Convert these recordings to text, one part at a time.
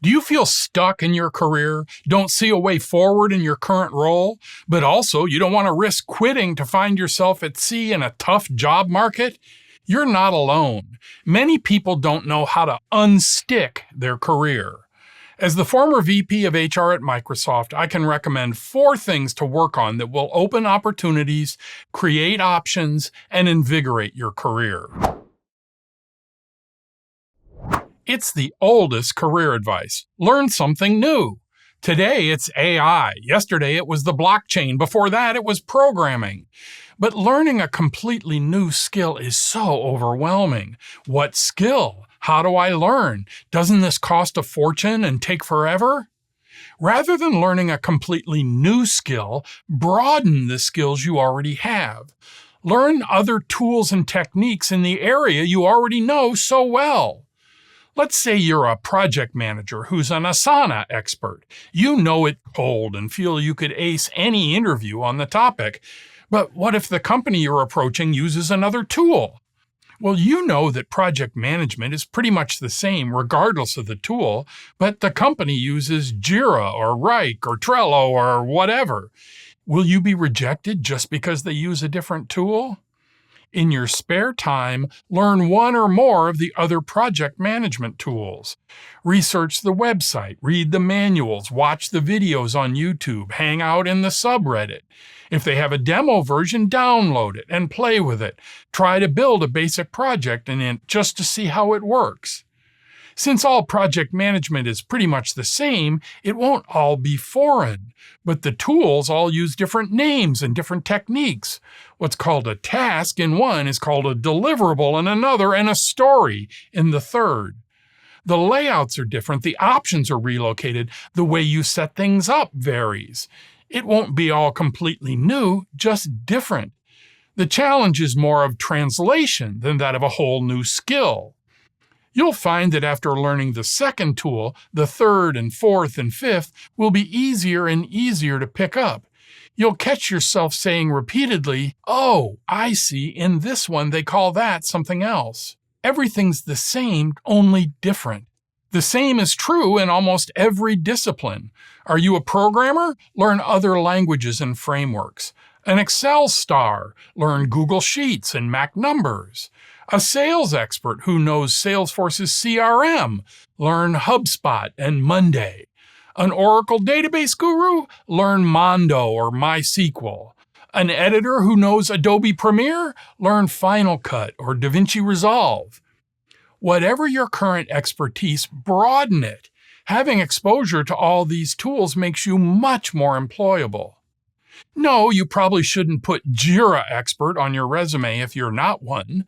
Do you feel stuck in your career, don't see a way forward in your current role, but also you don't want to risk quitting to find yourself at sea in a tough job market? You're not alone. Many people don't know how to unstick their career. As the former VP of HR at Microsoft, I can recommend 4 things to work on that will open opportunities, create options, and invigorate your career. It's the oldest career advice. Learn something new. Today it's AI. Yesterday it was the blockchain. Before that it was programming. But learning a completely new skill is so overwhelming. What skill? How do I learn? Doesn't this cost a fortune and take forever? Rather than learning a completely new skill, broaden the skills you already have. Learn other tools and techniques in the area you already know so well. Let's say you're a project manager who's an Asana expert. You know it cold and feel you could ace any interview on the topic. But what if the company you're approaching uses another tool? Well, you know that project management is pretty much the same regardless of the tool, but the company uses Jira or Rike or Trello or whatever. Will you be rejected just because they use a different tool? In your spare time, learn one or more of the other project management tools. Research the website, read the manuals, watch the videos on YouTube, hang out in the subreddit. If they have a demo version, download it and play with it. Try to build a basic project in it just to see how it works. Since all project management is pretty much the same, it won't all be foreign, but the tools all use different names and different techniques. What's called a task in one is called a deliverable in another, and a story in the third. The layouts are different, the options are relocated, the way you set things up varies. It won't be all completely new, just different. The challenge is more of translation than that of a whole new skill. You'll find that after learning the second tool, the third and fourth and fifth will be easier and easier to pick up. You'll catch yourself saying repeatedly, "Oh, I see, in this one they call that something else." Everything's the same, only different. The same is true in almost every discipline. Are you a programmer? Learn other languages and frameworks. An Excel star? Learn Google Sheets and Mac numbers. A sales expert who knows Salesforce's CRM? Learn HubSpot and Monday. An Oracle database guru? Learn Mondo or MySQL. An editor who knows Adobe Premiere? Learn Final Cut or DaVinci Resolve. Whatever your current expertise, broaden it. Having exposure to all these tools makes you much more employable. No, you probably shouldn't put Jira expert on your resume if you're not one,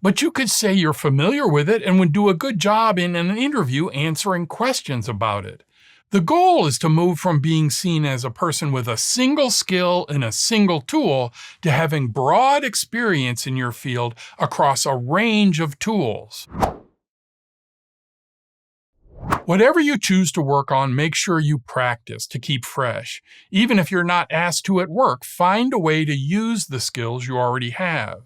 but you could say you're familiar with it and would do a good job in an interview answering questions about it. The goal is to move from being seen as a person with a single skill and a single tool to having broad experience in your field across a range of tools. Whatever you choose to work on, make sure you practice to keep fresh. Even if you're not asked to at work, find a way to use the skills you already have.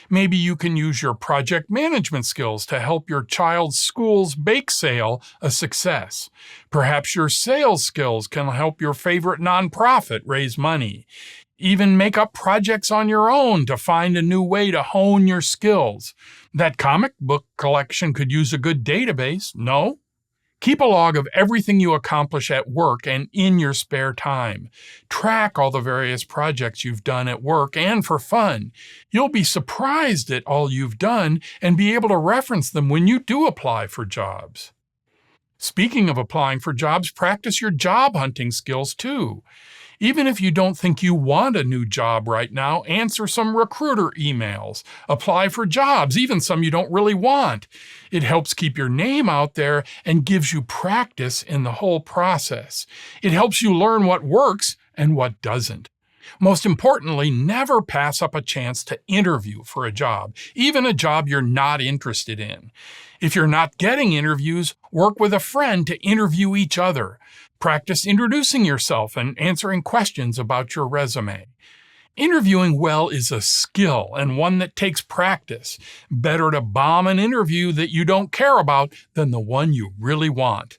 Maybe you can use your project management skills to help your child's school's bake sale a success. Perhaps your sales skills can help your favorite nonprofit raise money. Even make up projects on your own to find a new way to hone your skills. That comic book collection could use a good database, no? Keep a log of everything you accomplish at work and in your spare time. Track all the various projects you've done at work and for fun. You'll be surprised at all you've done and be able to reference them when you do apply for jobs. Speaking of applying for jobs, practice your job hunting skills too. Even if you don't think you want a new job right now, answer some recruiter emails. Apply for jobs, even some you don't really want. It helps keep your name out there and gives you practice in the whole process. It helps you learn what works and what doesn't. Most importantly, never pass up a chance to interview for a job, even a job you're not interested in. If you're not getting interviews, work with a friend to interview each other. Practice introducing yourself and answering questions about your resume. Interviewing well is a skill and one that takes practice. Better to bomb an interview that you don't care about than the one you really want.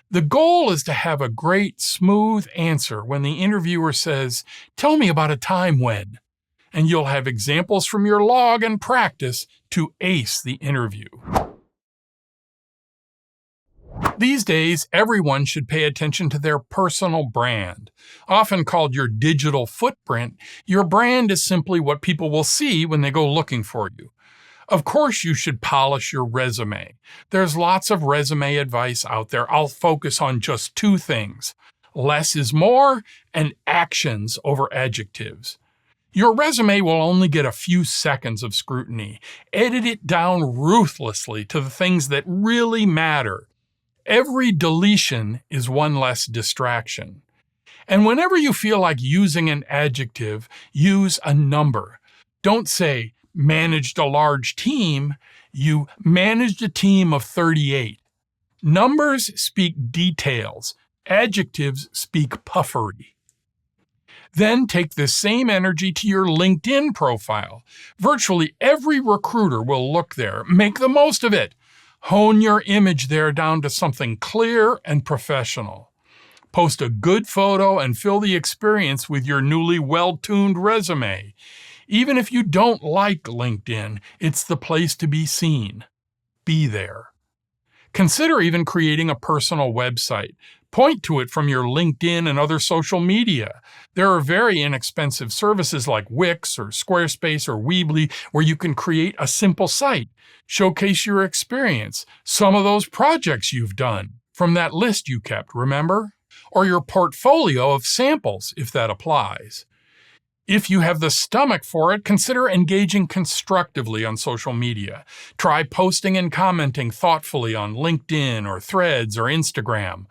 The goal is to have a great, smooth answer when the interviewer says, "Tell me about a time when," and you'll have examples from your log and practice to ace the interview. These days, everyone should pay attention to their personal brand. Often called your digital footprint, your brand is simply what people will see when they go looking for you. Of course, you should polish your resume. There's lots of resume advice out there. I'll focus on just two things: less is more and actions over adjectives. Your resume will only get a few seconds of scrutiny. Edit it down ruthlessly to the things that really matter. Every deletion is one less distraction. And whenever you feel like using an adjective, use a number. Don't say, "managed a large team," you "managed a team of 38. Numbers speak details. Adjectives speak puffery. Then take this same energy to your LinkedIn profile. Virtually every recruiter will look there. Make the most of it. Hone your image there down to something clear and professional. Post a good photo and fill the experience with your newly well-tuned resume. Even if you don't like LinkedIn, it's the place to be seen. Be there. Consider even creating a personal website. Point to it from your LinkedIn and other social media. There are very inexpensive services like Wix or Squarespace or Weebly where you can create a simple site. Showcase your experience, some of those projects you've done from that list you kept, remember? Or your portfolio of samples, if that applies. If you have the stomach for it, consider engaging constructively on social media. Try posting and commenting thoughtfully on LinkedIn or Threads or Instagram.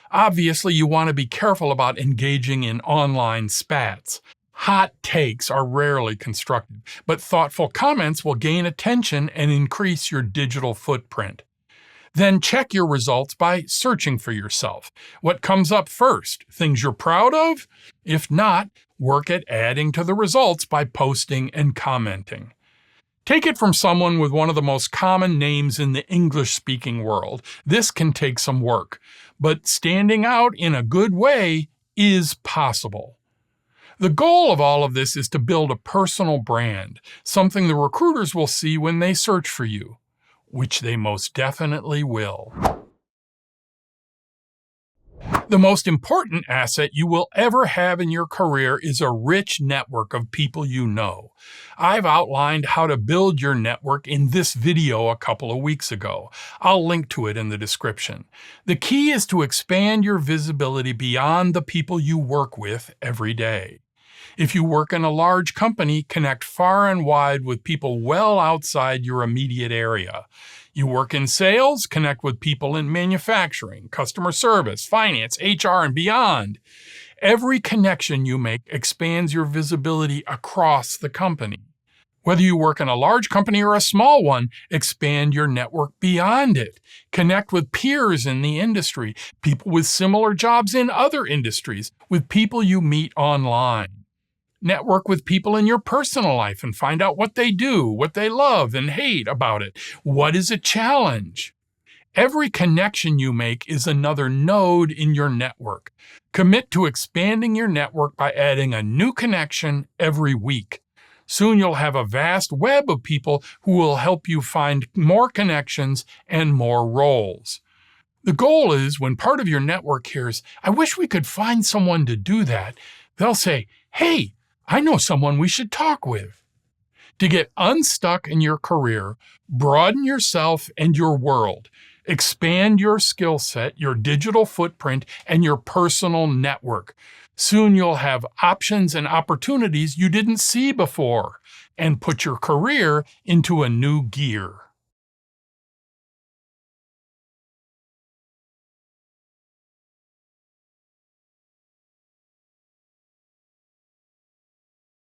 Obviously, you want to be careful about engaging in online spats. Hot takes are rarely constructive, but thoughtful comments will gain attention and increase your digital footprint. Then check your results by searching for yourself. What comes up first? Things you're proud of? If not, work at adding to the results by posting and commenting. Take it from someone with one of the most common names in the English-speaking world. This can take some work, but standing out in a good way is possible. The goal of all of this is to build a personal brand, something the recruiters will see when they search for you, which they most definitely will. The most important asset you will ever have in your career is a rich network of people you know. I've outlined how to build your network in this video a couple of weeks ago. I'll link to it in the description. The key is to expand your visibility beyond the people you work with every day. If you work in a large company, connect far and wide with people well outside your immediate area. You work in sales, connect with people in manufacturing, customer service, finance, HR, and beyond. Every connection you make expands your visibility across the company. Whether you work in a large company or a small one, expand your network beyond it. Connect with peers in the industry, people with similar jobs in other industries, with people you meet online. Network with people in your personal life and find out what they do, what they love and hate about it. What is a challenge? Every connection you make is another node in your network. Commit to expanding your network by adding a new connection every week. Soon you'll have a vast web of people who will help you find more connections and more roles. The goal is when part of your network hears, "I wish we could find someone to do that," they'll say, "Hey, I know someone we should talk with." To get unstuck in your career, broaden yourself and your world. Expand your skill set, your digital footprint, and your personal network. Soon you'll have options and opportunities you didn't see before, and put your career into a new gear.